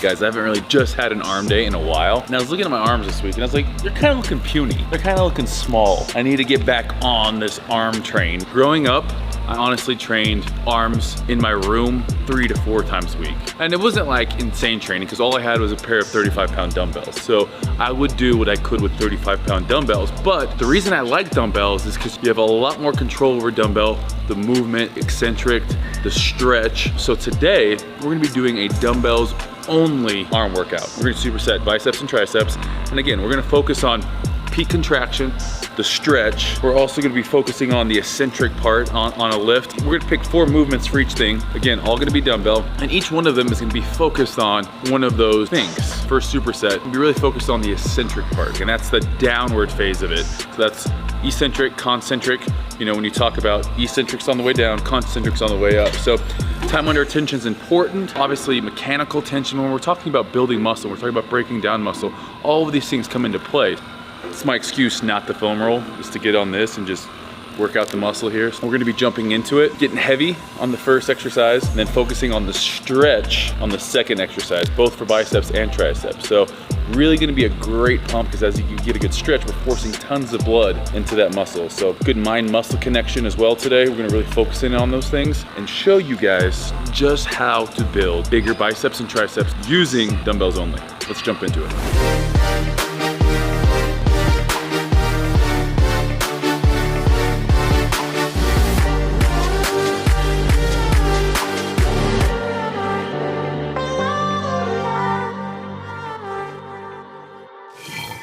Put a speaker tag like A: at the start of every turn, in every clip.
A: Guys, I haven't really just had an arm day in a while. And I was looking at my arms this week and I was like, they're kind of looking puny. They're kind of looking small. I need to get back on this arm train. Growing up, I honestly trained arms in my room 3 to 4 times a week. And it wasn't like insane training because all I had was a pair of 35-pound dumbbells. So I would do what I could with 35-pound dumbbells. But the reason I like dumbbells is because you have a lot more control over dumbbell, the movement, eccentric, the stretch. So today, we're gonna be doing a dumbbells only arm workout. We're gonna superset biceps and triceps. And again, we're gonna focus on peak contraction, the stretch. We're also gonna be focusing on the eccentric part on a lift. We're gonna pick 4 movements for each thing. Again, all gonna be dumbbell, and each one of them is gonna be focused on one of those things. First superset, we'll be really focused on the eccentric part, and that's the downward phase of it. So that's eccentric, concentric. You know, when you talk about eccentrics on the way down, concentrics on the way up. So time under tension is important. Obviously, mechanical tension, when we're talking about building muscle, we're talking about breaking down muscle, all of these things come into play. It's my excuse not to foam roll, is to get on this and just work out the muscle here. So we're gonna be jumping into it, getting heavy on the first exercise, and then focusing on the stretch on the second exercise, both for biceps and triceps. So really gonna be a great pump because as you can get a good stretch, we're forcing tons of blood into that muscle. So good mind-muscle connection as well today. We're gonna really focus in on those things and show you guys just how to build bigger biceps and triceps using dumbbells only. Let's jump into it.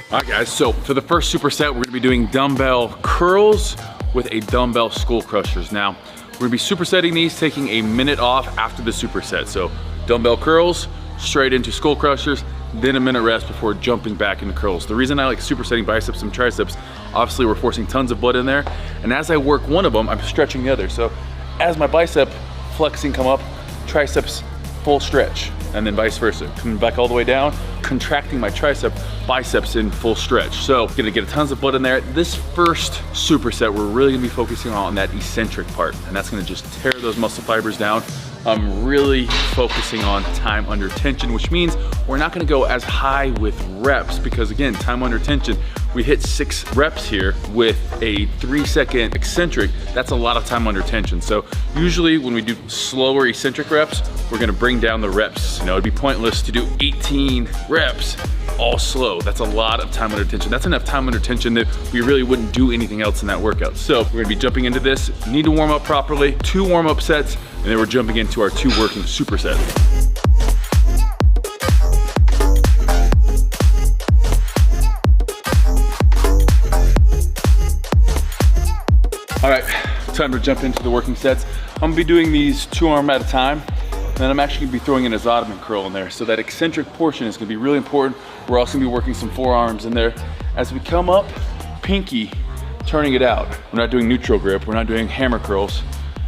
A: All right guys, so for the first superset, we're gonna be doing dumbbell curls with a dumbbell skull crushers. Now, we're gonna be supersetting these, taking a minute off after the superset. So dumbbell curls, straight into skull crushers, then a minute rest before jumping back into curls. The reason I like supersetting biceps and triceps, obviously we're forcing tons of blood in there, and as I work one of them, I'm stretching the other. So as my bicep flexing come up, triceps full stretch, and then vice versa. Coming back all the way down, contracting my tricep, biceps in full stretch. So gonna get tons of blood in there. This first superset, we're really gonna be focusing on that eccentric part, and that's gonna just tear those muscle fibers down. I'm really focusing on time under tension, which means we're not gonna go as high with reps because again, time under tension, we hit 6 reps here with a 3-second eccentric. That's a lot of time under tension. So usually when we do slower eccentric reps, we're gonna bring down the reps. You know, it'd be pointless to do 18 reps all slow. That's a lot of time under tension. That's enough time under tension that we really wouldn't do anything else in that workout. So we're gonna be jumping into this. Need to warm up properly, 2 warm-up sets, and then we're jumping into our 2 working supersets. All right, time to jump into the working sets. I'm gonna be doing these 2 arm at a time, and then I'm actually gonna be throwing an abdomen curl in there. So that eccentric portion is gonna be really important. We're also gonna be working some forearms in there. As we come up, pinky, turning it out. We're not doing neutral grip, we're not doing hammer curls.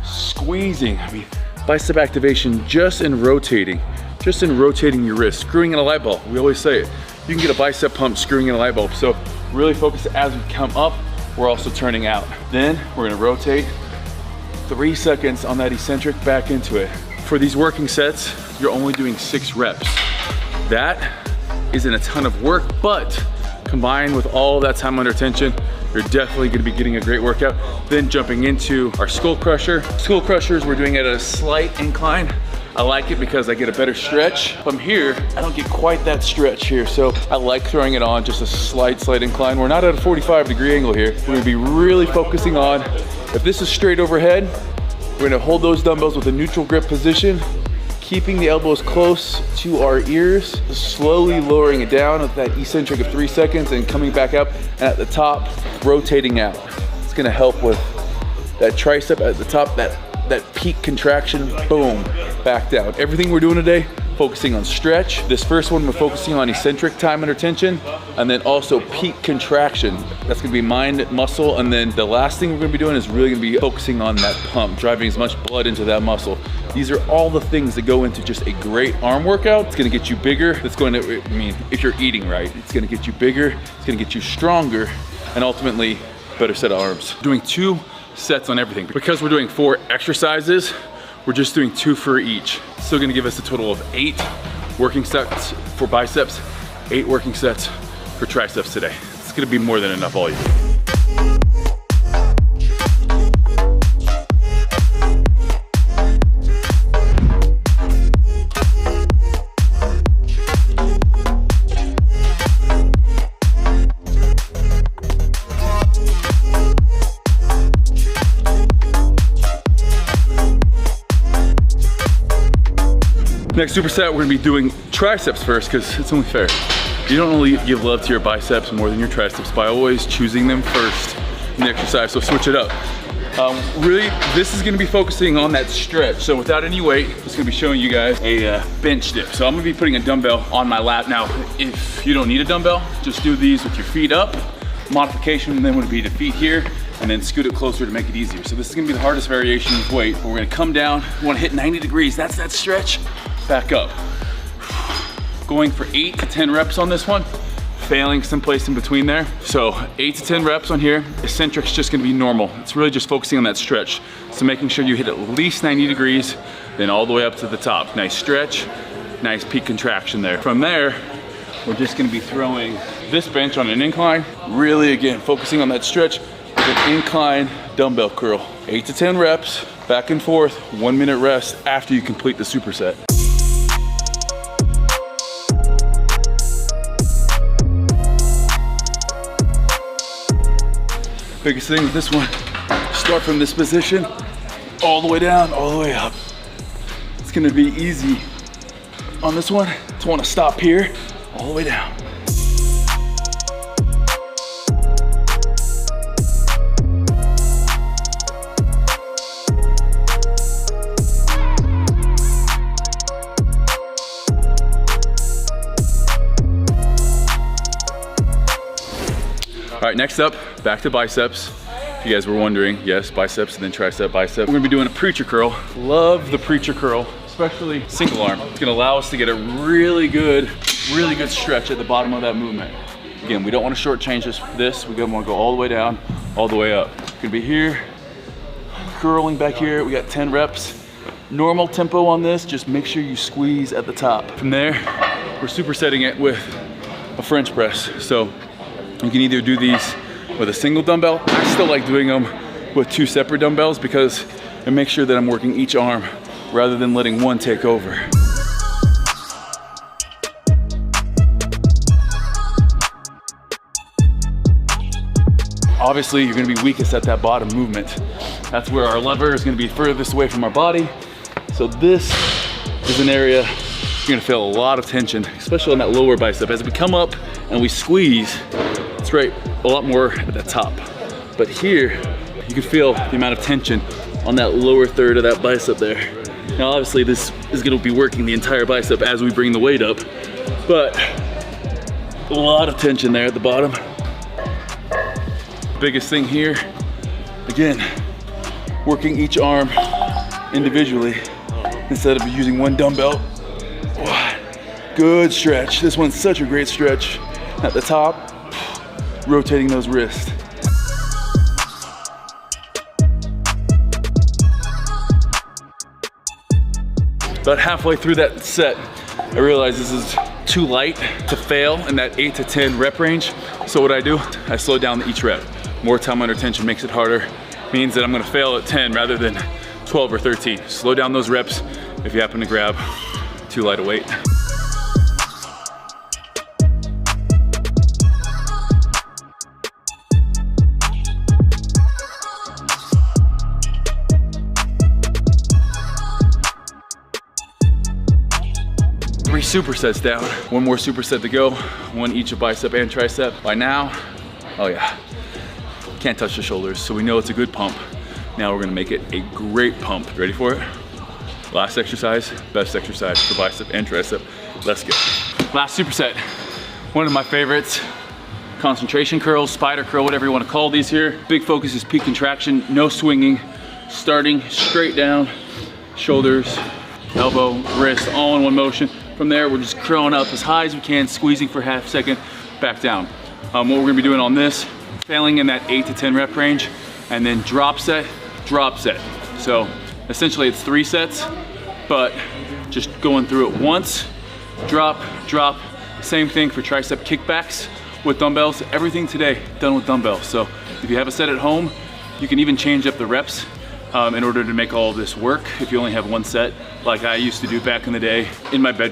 A: Squeezing, I mean, bicep activation just in rotating your wrist, screwing in a light bulb. We always say it. You can get a bicep pump screwing in a light bulb. So really focus as we come up, we're also turning out. Then we're gonna rotate 3 seconds on that eccentric back into it. For these working sets, you're only doing 6 reps. That isn't a ton of work, but combined with all that time under tension, you're definitely gonna be getting a great workout. Then jumping into our skull crusher. Skull crushers, we're doing it at a slight incline. I like it because I get a better stretch. From here, I don't get quite that stretch here, so I like throwing it on just a slight incline. We're not at a 45-degree angle here. We're gonna be really focusing on, if this is straight overhead, we're gonna hold those dumbbells with a neutral grip position, keeping the elbows close to our ears, slowly lowering it down with that eccentric of 3 seconds and coming back up, and at the top, rotating out. It's gonna help with that tricep at the top, that peak contraction, boom, back down. Everything we're doing today, focusing on stretch. This first one, we're focusing on eccentric time under tension, and then also peak contraction. That's gonna be mind, muscle, and then the last thing we're gonna be doing is really gonna be focusing on that pump, driving as much blood into that muscle. These are all the things that go into just a great arm workout. It's gonna get you bigger. It's going to, I mean, if you're eating right, it's gonna get you bigger, it's gonna get you stronger, and ultimately, better set of arms. Doing 2 sets on everything. Because we're doing 4 exercises, we're just doing 2 for each. Still gonna give us a total of 8 working sets for biceps, 8 working sets for triceps today. It's gonna be more than enough volume. Next superset, we're gonna be doing triceps first because it's only fair. You don't only give love to your biceps more than your triceps by always choosing them first in the exercise, so switch it up. Really, this is gonna be focusing on that stretch. So without any weight, it's gonna be showing you guys a bench dip. So I'm gonna be putting a dumbbell on my lap. Now, if you don't need a dumbbell, just do these with your feet up. Modification then would be the feet here, and then scoot it closer to make it easier. So this is gonna be the hardest variation with weight. We're gonna come down, we wanna hit 90 degrees. That's that stretch. Back up. Going for 8 to 10 reps on this one, failing someplace in between there. So 8 to 10 reps on here. Eccentric's just gonna be normal. It's really just focusing on that stretch. So making sure you hit at least 90 degrees, then all the way up to the top. Nice stretch, nice peak contraction there. From there, we're just gonna be throwing this bench on an incline. Really, again, focusing on that stretch with an incline dumbbell curl. 8 to 10 reps, back and forth, 1 minute rest after you complete the superset. Biggest thing with this one, start from this position, all the way down, all the way up. It's gonna be easy. On this one, just wanna stop here, all the way down. All right, next up, back to biceps. If you guys were wondering, yes, biceps and then tricep, bicep. We're gonna be doing a preacher curl. Love the preacher curl, especially single arm. It's gonna allow us to get a really good stretch at the bottom of that movement. Again, we don't wanna shortchange this. We wanna go all the way down, all the way up. It's gonna be here, curling back here. We got 10 reps. Normal tempo on this, just make sure you squeeze at the top. From there, we're supersetting it with a French press. So you can either do these with a single dumbbell. I still like doing them with 2 separate dumbbells because it makes sure that I'm working each arm rather than letting one take over. Obviously, you're gonna be weakest at that bottom movement. That's where our lever is gonna be furthest away from our body. So this is an area you're gonna feel a lot of tension, especially on that lower bicep. As we come up and we squeeze, it's right a lot more at the top. But here, you can feel the amount of tension on that lower third of that bicep there. Now obviously this is gonna be working the entire bicep as we bring the weight up, but a lot of tension there at the bottom. Biggest thing here, again, working each arm individually instead of using one dumbbell. Good stretch. This one's such a great stretch at the top. Rotating those wrists. About halfway through that set, I realized this is too light to fail in that 8 to 10 rep range. So what I do, I slow down each rep. More time under tension makes it harder. Means that I'm gonna fail at 10 rather than 12 or 13. Slow down those reps if you happen to grab too light a weight. Supersets down. 1 more superset to go. 1 each of bicep and tricep. By now, oh yeah, can't touch the shoulders, so we know it's a good pump. Now we're gonna make it a great pump. Ready for it? Last exercise, best exercise for bicep and tricep. Let's go. Last superset, one of my favorites. Concentration curls, spider curl, whatever you wanna call these here. Big focus is peak contraction, no swinging. Starting straight down, shoulders, elbow, wrist, all in one motion. From there, we're just curling up as high as we can, squeezing for half a second, back down. What we're gonna be doing on this, failing in that 8 to 10 rep range, and then drop set, drop set. So essentially it's 3 sets, but just going through it once, drop, drop. Same thing for tricep kickbacks with dumbbells. Everything today done with dumbbells. So if you have a set at home, you can even change up the reps in order to make all of this work if you only have one set, like I used to do back in the day in my bedroom.